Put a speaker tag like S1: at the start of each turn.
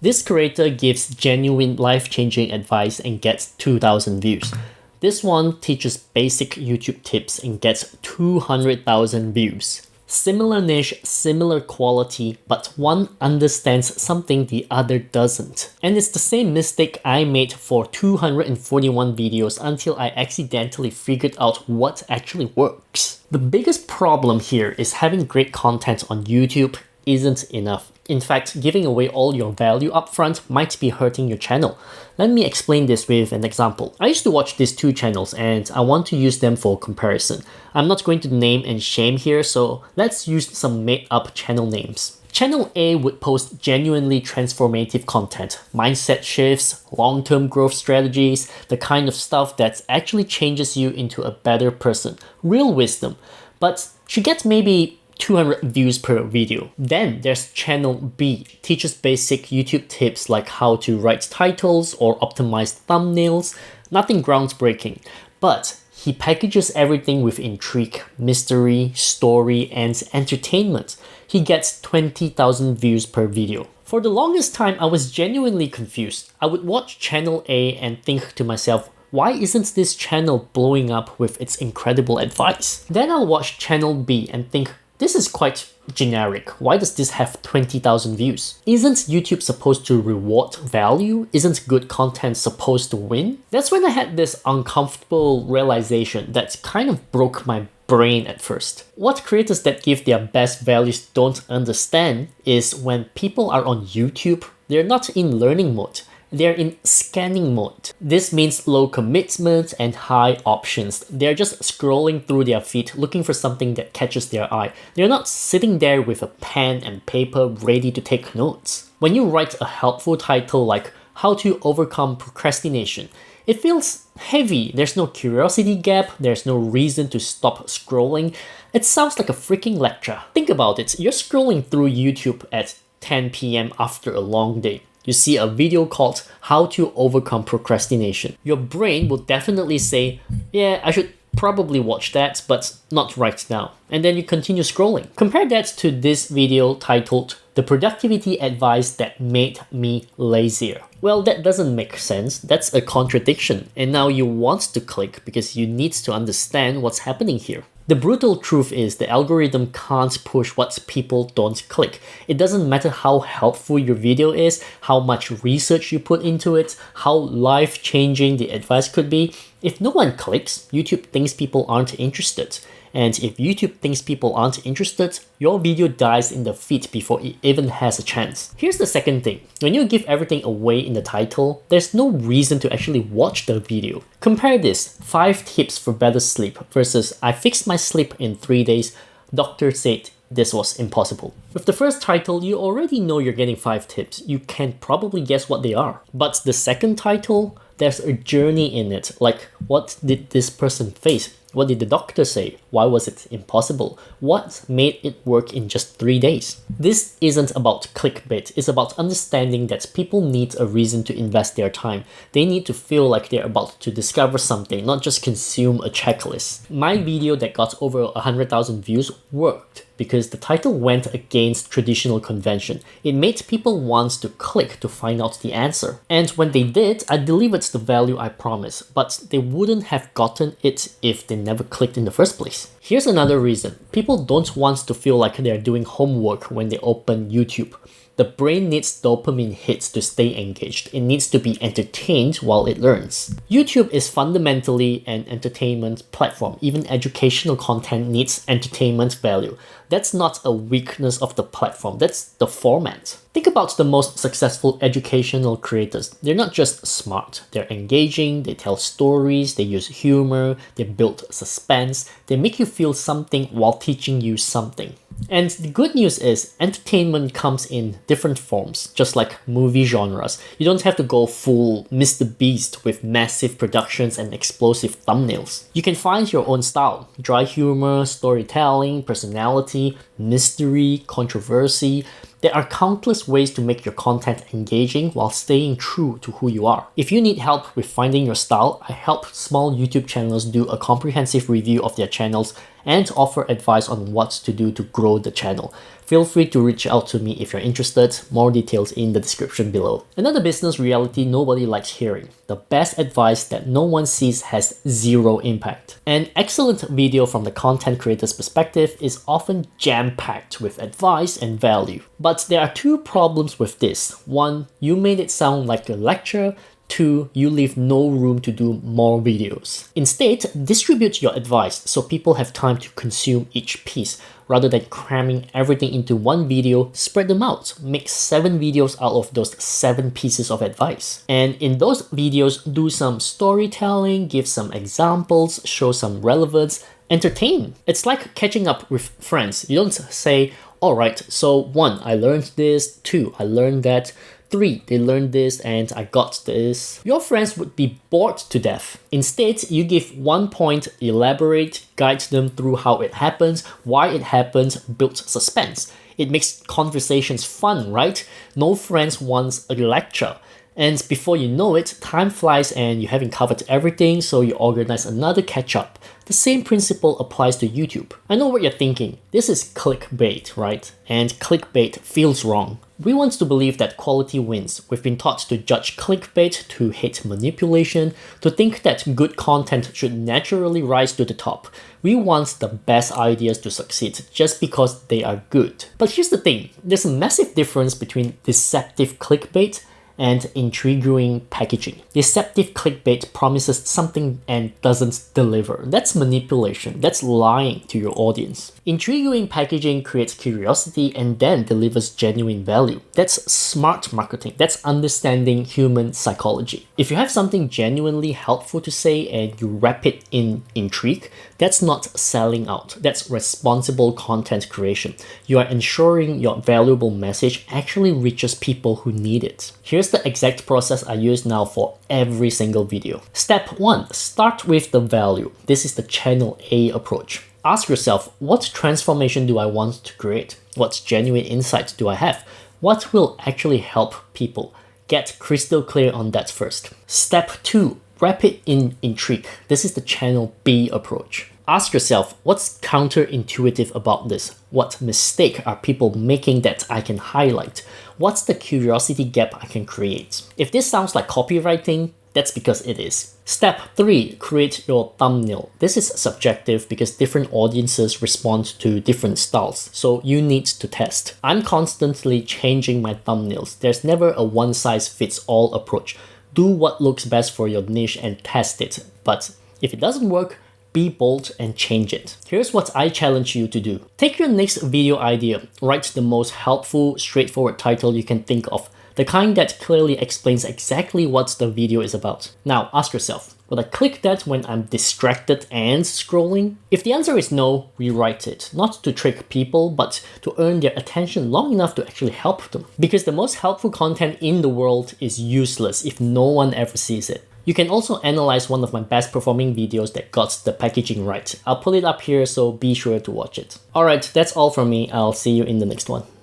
S1: This creator gives genuine life-changing advice and gets 2,000 views. This one teaches basic YouTube tips and gets 200,000 views. Similar niche, similar quality, but one understands something the other doesn't. And it's the same mistake I made for 241 videos until I accidentally figured out what actually works. The biggest problem here is having great content on YouTube isn't enough. In fact, giving away all your value upfront might be hurting your channel. Let me explain this with an example. I used to watch these two channels and I want to use them for comparison. I'm not going to name and shame here, so let's use some made-up channel names. Channel A would post genuinely transformative content, mindset shifts, long-term growth strategies, the kind of stuff that actually changes you into a better person, real wisdom. But she gets maybe 200 views per video. Then there's Channel B, teaches basic YouTube tips like how to write titles or optimize thumbnails, nothing groundbreaking, but he packages everything with intrigue, mystery, story, and entertainment. He gets 20,000 views per video. For the longest time, I was genuinely confused. I would watch Channel A and think to myself, why isn't this channel blowing up with its incredible advice? Then I'll watch Channel B and think, this is quite generic. Why does this have 20,000 views? Isn't YouTube supposed to reward value? Isn't good content supposed to win? That's when I had this uncomfortable realization that kind of broke my brain at first. What creators that give their best values don't understand is when people are on YouTube, they're not in learning mode. They're in scanning mode. This means low commitment and high options. They're just scrolling through their feed looking for something that catches their eye. They're not sitting there with a pen and paper ready to take notes. When you write a helpful title like How to Overcome Procrastination, it feels heavy. There's no curiosity gap. There's no reason to stop scrolling. It sounds like a freaking lecture. Think about it. You're scrolling through YouTube at 10 p.m. after a long day. You see a video called How to Overcome Procrastination. Your brain will definitely say, yeah, I should probably watch that, but not right now. And then you continue scrolling. Compare that to this video titled The Productivity Advice That Made Me Lazier. Well, that doesn't make sense. That's a contradiction. And now you want to click because you need to understand what's happening here. The brutal truth is the algorithm can't push what people don't click. It doesn't matter how helpful your video is, how much research you put into it, how life-changing the advice could be. If no one clicks, YouTube thinks people aren't interested. And if YouTube thinks people aren't interested, your video dies in the feed before it even has a chance. Here's the second thing. When you give everything away in the title, there's no reason to actually watch the video. Compare this, 5 tips for better sleep versus I fixed my sleep in 3 days. Doctor said this was impossible. With the first title, you already know you're getting 5 tips. You can probably guess what they are. But the second title, there's a journey in it. Like, what did this person face? What did the doctor say? Why was it impossible? What made it work in just 3 days? This isn't about clickbait. It's about understanding that people need a reason to invest their time. They need to feel like they're about to discover something, not just consume a checklist. My video that got over 100,000 views worked because the title went against traditional convention. It made people want to click to find out the answer. And when they did, I delivered the value I promised, but they wouldn't have gotten it if they never clicked in the first place. Here's another reason. People don't want to feel like they're doing homework when they open YouTube. The brain needs dopamine hits to stay engaged. It needs to be entertained while it learns. YouTube is fundamentally an entertainment platform. Even educational content needs entertainment value. That's not a weakness of the platform, that's the format. Think about the most successful educational creators. They're not just smart, they're engaging, they tell stories, they use humor, they build suspense, they make you feel something while teaching you something. And the good news is entertainment comes in different forms, just like movie genres. You don't have to go full Mr. Beast with massive productions and explosive thumbnails. You can find your own style, dry humor, storytelling, personality, mystery, controversy. There are countless ways to make your content engaging while staying true to who you are. If you need help with finding your style, I help small YouTube channels do a comprehensive review of their channels and offer advice on what to do to grow the channel. Feel free to reach out to me if you're interested. More details in the description below. Another business reality nobody likes hearing. The best advice that no one sees has zero impact. An excellent video from the content creator's perspective is often jam-packed with advice and value. But there are two problems with this. One, you made it sound like a lecture. Two, you leave no room to do more videos. Instead, distribute your advice so people have time to consume each piece. Rather than cramming everything into one video, spread them out. Make 7 videos out of those 7 pieces of advice. And in those videos, do some storytelling, give some examples, show some relevance, entertain. It's like catching up with friends. You don't say, alright, so 1, I learned this, 2, I learned that, 3, they learned this and I got this. Your friends would be bored to death. Instead, you give 1 point, elaborate, guide them through how it happens, why it happens, build suspense. It makes conversations fun, right? No friends wants a lecture. And before you know it, time flies and you haven't covered everything, so you organize another catch-up. The same principle applies to YouTube. I know what you're thinking. This is clickbait, right? And clickbait feels wrong. We want to believe that quality wins. We've been taught to judge clickbait, to hate manipulation, to think that good content should naturally rise to the top. We want the best ideas to succeed just because they are good. But here's the thing, there's a massive difference between deceptive clickbait and intriguing packaging. Deceptive clickbait promises something and doesn't deliver. That's manipulation. That's lying to your audience. Intriguing packaging creates curiosity and then delivers genuine value. That's smart marketing. That's understanding human psychology. If you have something genuinely helpful to say and you wrap it in intrigue, that's not selling out. That's responsible content creation. You are ensuring your valuable message actually reaches people who need it. Here's the exact process I use now for every single video. Step 1. Start with the value. This is the channel A approach. Ask yourself, what transformation do I want to create? What genuine insights do I have? What will actually help people? Get crystal clear on that first. Step 2. Wrap it in intrigue. This is the channel B approach. Ask yourself, what's counterintuitive about this? What mistake are people making that I can highlight? What's the curiosity gap I can create? If this sounds like copywriting, that's because it is. Step 3. Create your thumbnail. This is subjective because different audiences respond to different styles, so you need to test. I'm constantly changing my thumbnails. There's never a one-size-fits-all approach. Do what looks best for your niche and test it. But if it doesn't work, be bold and change it. Here's what I challenge you to do. Take your next video idea, write the most helpful, straightforward title you can think of, the kind that clearly explains exactly what the video is about. Now ask yourself, will I click that when I'm distracted and scrolling? If the answer is no, rewrite it. Not to trick people, but to earn their attention long enough to actually help them. Because the most helpful content in the world is useless if no one ever sees it. You can also analyze one of my best performing videos that got the packaging right. I'll put it up here, so be sure to watch it. Alright, that's all from me. I'll see you in the next one.